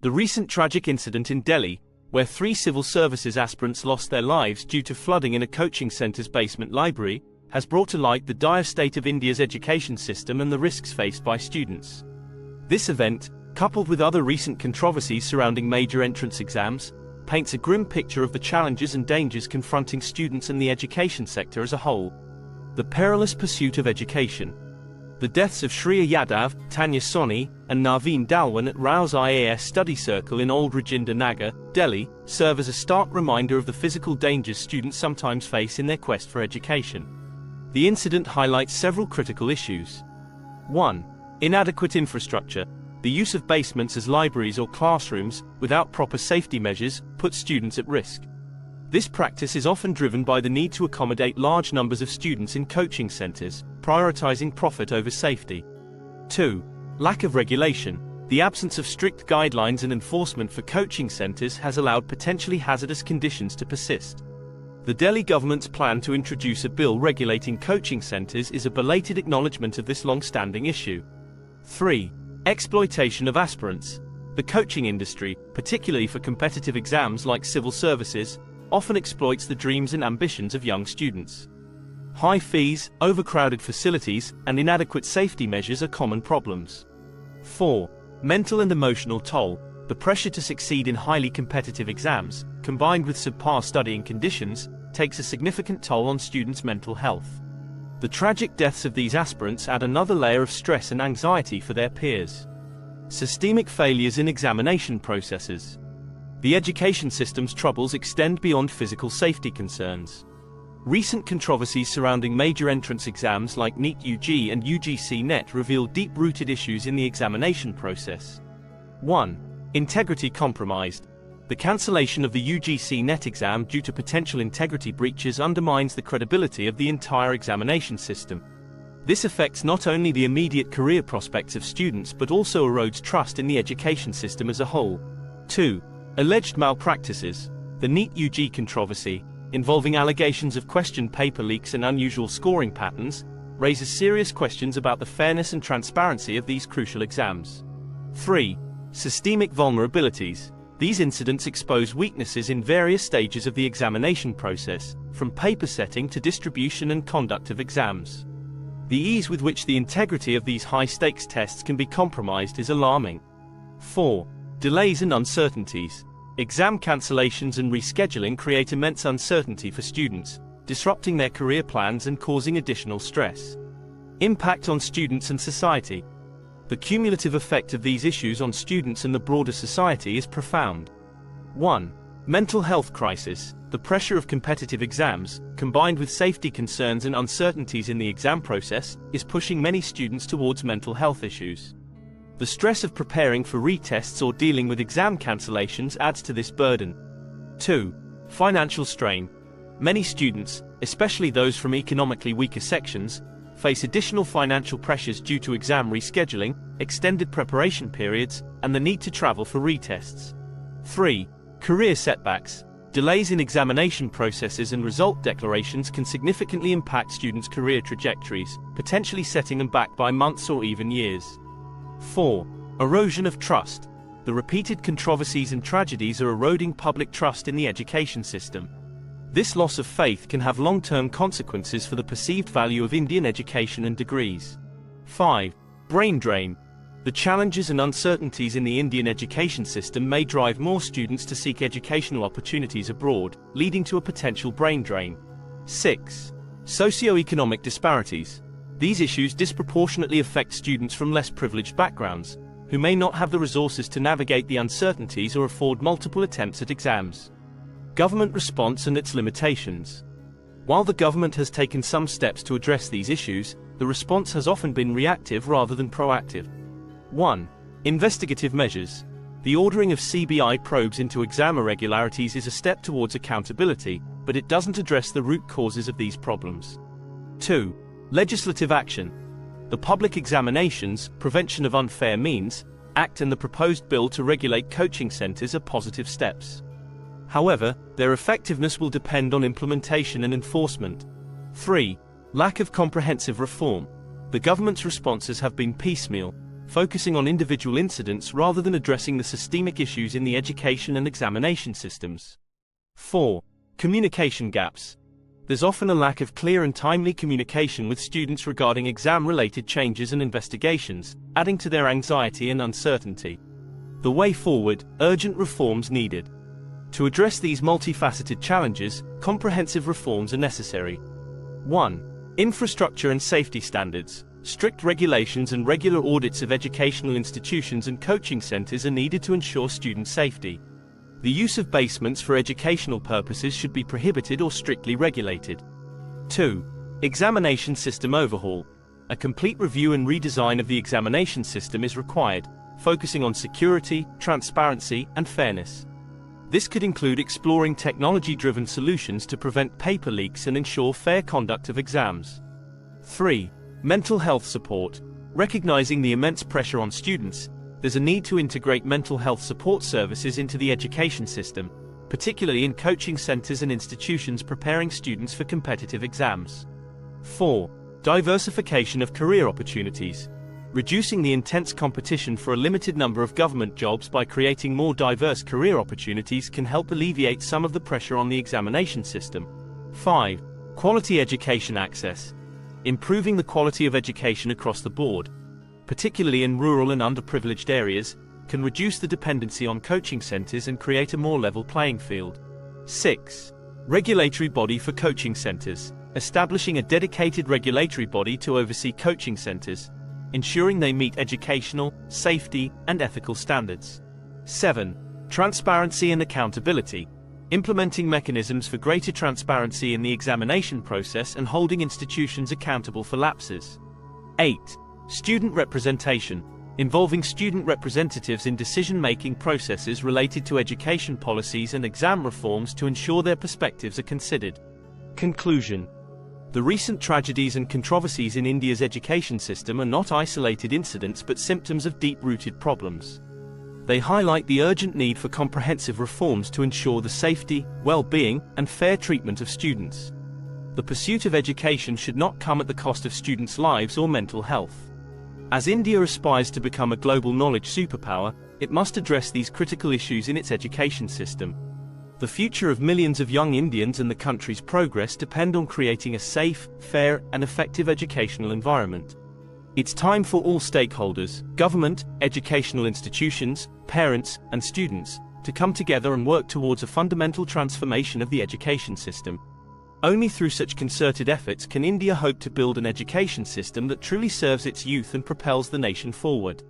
The recent tragic incident in Delhi, where 3 civil services aspirants lost their lives due to flooding in a coaching centre's basement library, has brought to light the dire state of India's education system and the risks faced by students. This event, coupled with other recent controversies surrounding major entrance exams, paints a grim picture of the challenges and dangers confronting students and the education sector as a whole. The perilous pursuit of education. The deaths of Shreya Yadav, Tanya Soni, and Naveen Dalwan at Rao's IAS Study Circle in Old Rajinder Nagar, Delhi, serve as a stark reminder of the physical dangers students sometimes face in their quest for education. The incident highlights several critical issues. 1. Inadequate infrastructure. The use of basements as libraries or classrooms, without proper safety measures, puts students at risk. This practice is often driven by the need to accommodate large numbers of students in coaching centers, prioritizing profit over safety. 2. Lack of regulation. The absence of strict guidelines and enforcement for coaching centers has allowed potentially hazardous conditions to persist. The Delhi government's plan to introduce a bill regulating coaching centers is a belated acknowledgement of this long-standing issue. 3. Exploitation of aspirants. The coaching industry, particularly for competitive exams like civil services, often exploits the dreams and ambitions of young students. High fees, overcrowded facilities, and inadequate safety measures are common problems. 4. Mental and emotional toll. The pressure to succeed in highly competitive exams, combined with subpar studying conditions, takes a significant toll on students' mental health. The tragic deaths of these aspirants add another layer of stress and anxiety for their peers. Systemic failures in examination processes. The education system's troubles extend beyond physical safety concerns. Recent controversies surrounding major entrance exams like NEET UG and UGC NET reveal deep-rooted issues in the examination process. 1. Integrity compromised. The cancellation of the UGC NET exam due to potential integrity breaches undermines the credibility of the entire examination system. This affects not only the immediate career prospects of students but also erodes trust in the education system as a whole. 2. Alleged malpractices. The NEET UG controversy, involving allegations of question paper leaks and unusual scoring patterns, raises serious questions about the fairness and transparency of these crucial exams. 3. Systemic vulnerabilities. These incidents expose weaknesses in various stages of the examination process, from paper setting to distribution and conduct of exams. The ease with which the integrity of these high-stakes tests can be compromised is alarming. 4. Delays and uncertainties. Exam cancellations and rescheduling create immense uncertainty for students, disrupting their career plans and causing additional stress. Impact on students and society. The cumulative effect of these issues on students and the broader society is profound. 1. Mental health crisis. The pressure of competitive exams, combined with safety concerns and uncertainties in the exam process, is pushing many students towards mental health issues. The stress of preparing for retests or dealing with exam cancellations adds to this burden. 2. Financial strain. Many students, especially those from economically weaker sections, face additional financial pressures due to exam rescheduling, extended preparation periods, and the need to travel for retests. 3. Career setbacks. Delays in examination processes and result declarations can significantly impact students' career trajectories, potentially setting them back by months or even years. 4. Erosion of trust. The repeated controversies and tragedies are eroding public trust in the education system. This loss of faith can have long-term consequences for the perceived value of Indian education and degrees. 5. Brain drain. The challenges and uncertainties in the Indian education system may drive more students to seek educational opportunities abroad, leading to a potential brain drain. 6. Socioeconomic disparities. These issues disproportionately affect students from less privileged backgrounds, who may not have the resources to navigate the uncertainties or afford multiple attempts at exams. Government response and its limitations. While the government has taken some steps to address these issues, the response has often been reactive rather than proactive. 1. Investigative measures. The ordering of CBI probes into exam irregularities is a step towards accountability, but it doesn't address the root causes of these problems. 2. Legislative action. The Public Examinations, Prevention of Unfair Means Act and the proposed bill to regulate coaching centers are positive steps. However, their effectiveness will depend on implementation and enforcement. 3. Lack of comprehensive reform. The government's responses have been piecemeal, focusing on individual incidents rather than addressing the systemic issues in the education and examination systems. 4. Communication gaps. There's often a lack of clear and timely communication with students regarding exam-related changes and investigations, adding to their anxiety and uncertainty. The way forward: urgent reforms needed. To address these multifaceted challenges, comprehensive reforms are necessary. 1. Infrastructure and safety standards. Strict regulations and regular audits of educational institutions and coaching centers are needed to ensure student safety. The use of basements for educational purposes should be prohibited or strictly regulated. 2. Examination system overhaul. A complete review and redesign of the examination system is required, focusing on security, transparency, and fairness. This could include exploring technology-driven solutions to prevent paper leaks and ensure fair conduct of exams. 3. Mental health support. Recognizing the immense pressure on students, there's a need to integrate mental health support services into the education system, particularly in coaching centers and institutions preparing students for competitive exams. 4. Diversification of career opportunities. Reducing the intense competition for a limited number of government jobs by creating more diverse career opportunities can help alleviate some of the pressure on the examination system. 5. Quality education access. Improving the quality of education across the board, particularly in rural and underprivileged areas, can reduce the dependency on coaching centers and create a more level playing field. 6. Regulatory body for coaching centers. Establishing a dedicated regulatory body to oversee coaching centers, ensuring they meet educational, safety, and ethical standards. 7. Transparency and accountability. Implementing mechanisms for greater transparency in the examination process and holding institutions accountable for lapses. 8. Student representation. Involving student representatives in decision-making processes related to education policies and exam reforms to ensure their perspectives are considered. Conclusion. The recent tragedies and controversies in India's education system are not isolated incidents but symptoms of deep-rooted problems. They highlight the urgent need for comprehensive reforms to ensure the safety, well-being, and fair treatment of students. The pursuit of education should not come at the cost of students' lives or mental health. As India aspires to become a global knowledge superpower, it must address these critical issues in its education system. The future of millions of young Indians and the country's progress depend on creating a safe, fair, and effective educational environment. It's time for all stakeholders, government, educational institutions, parents, and students, to come together and work towards a fundamental transformation of the education system. Only through such concerted efforts can India hope to build an education system that truly serves its youth and propels the nation forward.